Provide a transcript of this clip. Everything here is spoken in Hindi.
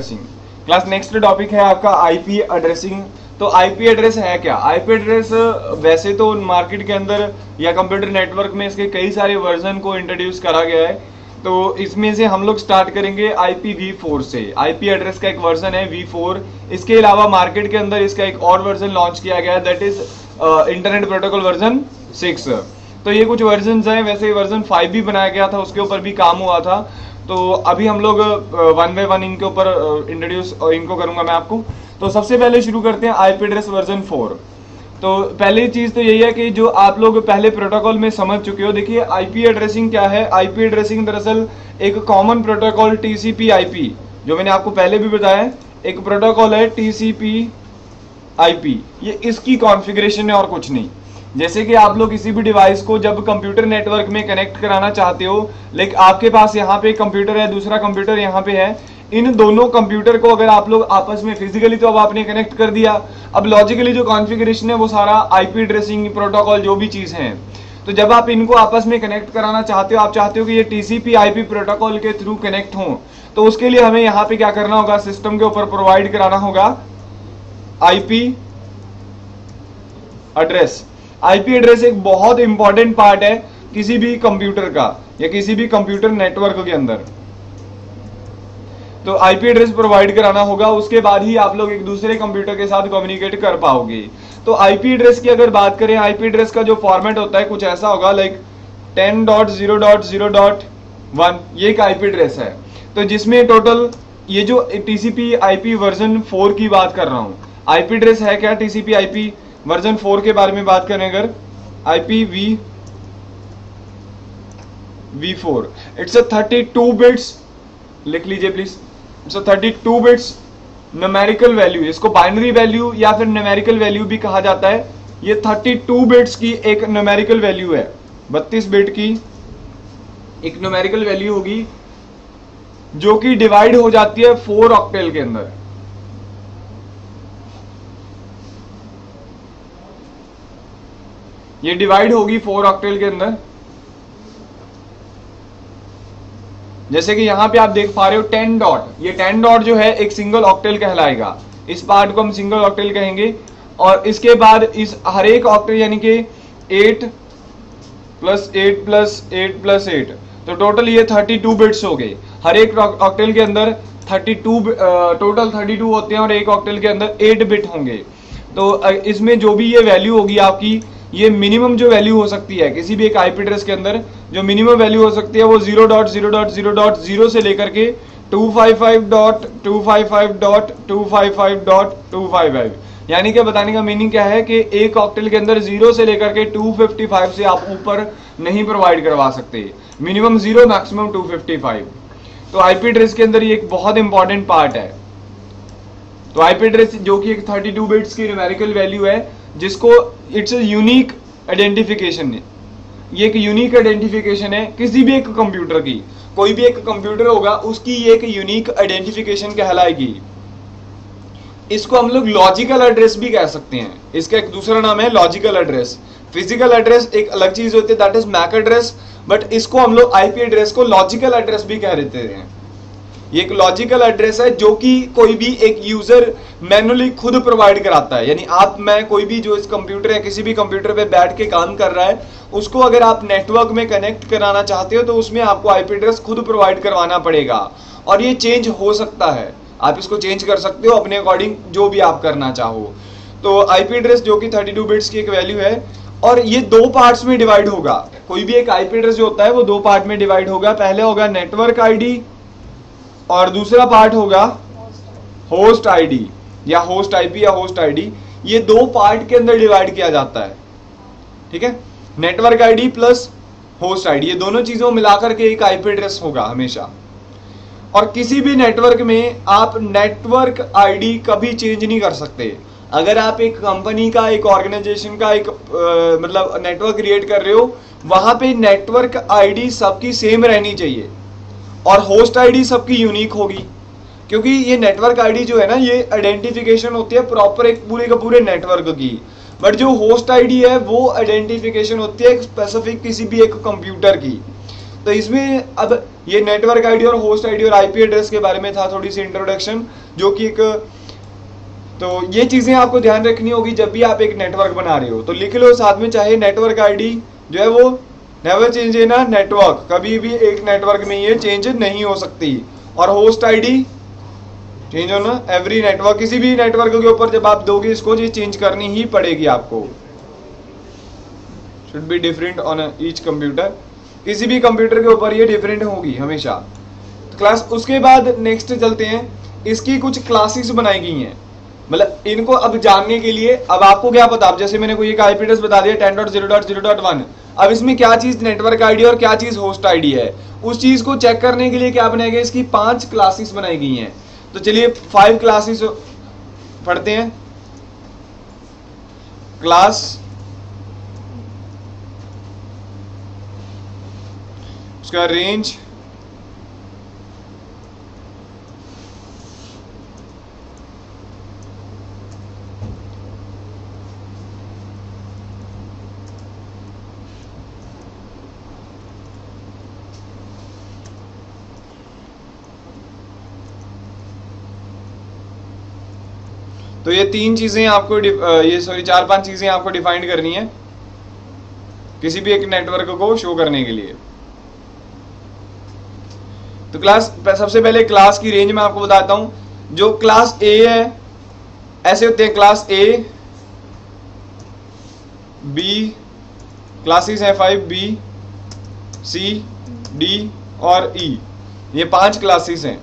क्लास नेक्स्ट टॉपिक है आपका आईपी एड्रेसिंग। तो आईपी एड्रेस है क्या? आईपी एड्रेस वैसे तो मार्केट के अंदर या कंप्यूटर नेटवर्क में इसके कई सारे वर्जन को इंट्रोड्यूस करा गया है। तो इसमें से हम लोग स्टार्ट करेंगे IPv4 से। आईपी एड्रेस का एक वर्जन है V4। इसके अलावा मार्केट के अंदर इसका एक और वर्जन लॉन्च किया गया है, that is internet protocol version 6। तो ये कुछ वर्जन हैं। वैसे वर्जन 5 भी बनाया गया था, उसके ऊपर भी काम हुआ था। तो अभी हम लोग वन बाय वन इनके ऊपर इंट्रोड्यूस इनको करूंगा मैं आपको। तो सबसे पहले शुरू करते हैं आईपी एड्रेस वर्जन 4। तो पहली चीज तो यही है कि जो आप लोग पहले प्रोटोकॉल में समझ चुके हो। देखिए आईपी एड्रेसिंग क्या है। आईपी एड्रेसिंग दरअसल एक कॉमन प्रोटोकॉल TCP/IP, जो मैंने आपको पहले भी बताया, एक प्रोटोकॉल है TCP/IP। ये इसकी कॉन्फ़िगरेशन है और कुछ नहीं। जैसे कि आप लोग किसी भी डिवाइस को जब कंप्यूटर नेटवर्क में कनेक्ट कराना चाहते हो, लाइक आपके पास यहाँ पे कंप्यूटर है, दूसरा कंप्यूटर यहाँ पे है, इन दोनों कंप्यूटर को अगर आप लोग आपस में फिजिकली तो अब आपने कनेक्ट कर दिया, अब लॉजिकली जो कॉन्फ़िगरेशन है वो सारा आईपी एड्रेसिंग प्रोटोकॉल जो भी चीज है। तो जब आप इनको आपस में कनेक्ट कराना चाहते हो, आप चाहते हो कि ये TCP/IP प्रोटोकॉल के थ्रू कनेक्ट हो, तो उसके लिए हमें यहाँ पे क्या करना होगा, सिस्टम के ऊपर प्रोवाइड कराना होगा आईपी एड्रेस। आईपी एड्रेस एक बहुत इंपॉर्टेंट पार्ट है किसी भी कंप्यूटर का या किसी भी कंप्यूटर नेटवर्क के अंदर। तो आईपी एड्रेस प्रोवाइड कराना होगा, उसके बाद ही आप लोग एक दूसरे कंप्यूटर के साथ कम्युनिकेट कर पाओगे। तो आईपी एड्रेस की अगर बात करें, आईपी एड्रेस का जो फॉर्मेट होता है कुछ ऐसा होगा, लाइक 10.0.0.1, ये एक आईपी एड्रेस है। तो जिसमें टोटल ये जो TCP/IP वर्जन 4 की बात कर रहा हूं, आईपी एड्रेस है क्या TCP/IP वर्जन 4 के बारे में बात करें अगर, IPv4, इट्स अ 32 बिट्स, लिख लीजिए please, it's a 32 bits numerical value. इसको बाइनरी वैल्यू या फिर न्यूमेरिकल वैल्यू भी कहा जाता है। ये 32 बिट्स की एक न्यूमेरिकल वैल्यू है, 32 बिट की एक न्यूमेरिकल वैल्यू होगी, जो कि डिवाइड हो जाती है 4 ऑक्टेल के अंदर। ये डिवाइड होगी 4 ऑक्टेल के अंदर। जैसे कि यहां पे आप देख पा रहे हो 10 डॉट, ये 10 डॉट जो है एक सिंगल ऑक्टेल कहलाएगा। इस पार्ट को हम सिंगल ऑक्टेल कहेंगे। और इसके बाद इस हर एक ऑक्टेल यानी कि 8 + 8 + 8 + 8, तो टोटल ये 32 बिट्स हो गए। हर एक ऑक्टेल के अंदर 32 टोटल 32 होते हैं और एक ऑक्टेल के अंदर 8 बिट होंगे। तो इसमें जो भी ये वैल्यू होगी आपकी, ये मिनिमम जो वैल्यू हो सकती है किसी भी एक आईपी एड्रेस के अंदर, जो मिनिमम वैल्यू हो सकती है वो 0.0.0.0 से लेकर के 255.255.255.255, यानी कि बताने का मीनिंग क्या है कि एक ऑक्टेल के अंदर 0 से लेकर के 255 से आप ऊपर नहीं प्रोवाइड करवा सकते। Minimum 0, maximum 255। तो आईपी एड्रेस के अंदर ये एक बहुत इंपॉर्टेंट पार्ट है। तो आईपी एड्रेस जो कि एक 32 बिट्स की न्यूमेरिकल वैल्यू है, जिसको इट्स यूनिक आइडेंटिफिकेशन है। ये एक यूनिक आइडेंटिफिकेशन है किसी भी एक कंप्यूटर की। कोई भी एक कंप्यूटर होगा उसकी ये एक यूनिक आइडेंटिफिकेशन कहलाएगी। इसको हम लोग लॉजिकल एड्रेस भी कह सकते हैं। इसका एक दूसरा नाम है लॉजिकल एड्रेस। फिजिकल एड्रेस एक अलग चीज होती है, that is MAC address, but इसको हम लोग आईपी एड्रेस को लॉजिकल एड्रेस भी कह देते हैं। ये एक लॉजिकल एड्रेस है जो कि कोई भी एक यूजर मैन्युअली खुद प्रोवाइड कराता है। यानी आप, मैं, कोई भी जो इस कंप्यूटर या किसी भी कंप्यूटर पे बैठ के काम कर रहा है, उसको अगर आप नेटवर्क में कनेक्ट कराना चाहते हो तो उसमें आपको आईपी एड्रेस खुद प्रोवाइड करवाना पड़ेगा। और ये चेंज हो सकता है, आप इसको चेंज कर सकते हो अपने अकॉर्डिंग, जो भी आप करना चाहो। तो आईपी एड्रेस जो कि 32 बिट्स की एक वैल्यू है, और ये 2 पार्ट्स में डिवाइड होगा। कोई भी एक आईपी एड्रेस जो होता है वो 2 पार्ट में डिवाइड होगा। पहले होगा नेटवर्क आईडी और दूसरा पार्ट होगा होस्ट आईडी या होस्ट आईपी या होस्ट आईडी। ये 2 पार्ट के अंदर डिवाइड किया जाता है, ठीक है। Network ID plus host ID, ये दोनों चीजों मिलाकर के एक आईपी एड्रेस होगा हमेशा। और किसी भी नेटवर्क में आप नेटवर्क आईडी कभी चेंज नहीं कर सकते। अगर आप एक कंपनी का, एक ऑर्गेनाइजेशन का एक मतलब नेटवर्क क्रिएट कर रहे हो, वहां पे नेटवर्क आईडी सबकी सेम रहनी चाहिए और होस्ट आईडी सबकी यूनिक होगी। क्योंकि ये नेटवर्क आईडी जो है ना, ये आइडेंटिफिकेशन होती है प्रॉपर एक पूरे का पूरे नेटवर्क की। बट जो होस्ट आईडी है वो आइडेंटिफिकेशन होती है स्पेसिफिक किसी भी एक कंप्यूटर की। तो इसमें अब ये नेटवर्क आईडी और होस्ट आईडी और आईपी एड्रेस के बारे में था थोड़ी सी इंट्रोडक्शन, जो कि एक, तो ये चीजें आपको ध्यान रखनी होगी जब भी आप एक नेटवर्क बना रहे हो। तो लिख लो साथ में, चाहे नेटवर्क आईडी जो है वो never change in a network, कभी भी एक नेटवर्क में ये चेंज नहीं हो सकती। और होस्ट आईडी चेंज होना एवरी नेटवर्क, किसी भी नेटवर्क के ऊपर जब आप दोगे इसको, ये चेंज करनी ही पड़ेगी आपको। Should be different on each computer, किसी भी कंप्यूटर के ऊपर ये डिफरेंट होगी हमेशा। तो क्लास, उसके बाद नेक्स्ट चलते हैं, इसकी कुछ क्लासेस बनाई गई हैं, मतलब इनको अब जानने के लिए अब आपको क्या पता, अब जैसे मैंने कोई एक आईपी एड्रेस बता दिया 10.0.0.1, अब इसमें क्या चीज नेटवर्क आईडी और क्या चीज होस्ट आईडी है, उस चीज को चेक करने के लिए क्या बनाया गया, इसकी 5 क्लासेस बनाई गई हैं। तो चलिए 5 क्लासेस पढ़ते हैं। क्लास, उसका रेंज, तो ये 3 चीजें आपको ये 4-5 चीजें आपको डिफाइन करनी है किसी भी एक नेटवर्क को शो करने के लिए। तो क्लास, सबसे पहले क्लास की रेंज में आपको बताता हूं। जो क्लास ए है, ऐसे होते हैं क्लास ए, बी, क्लासेस हैं 5, बी, सी, डी और ई, ये 5 क्लासेस हैं।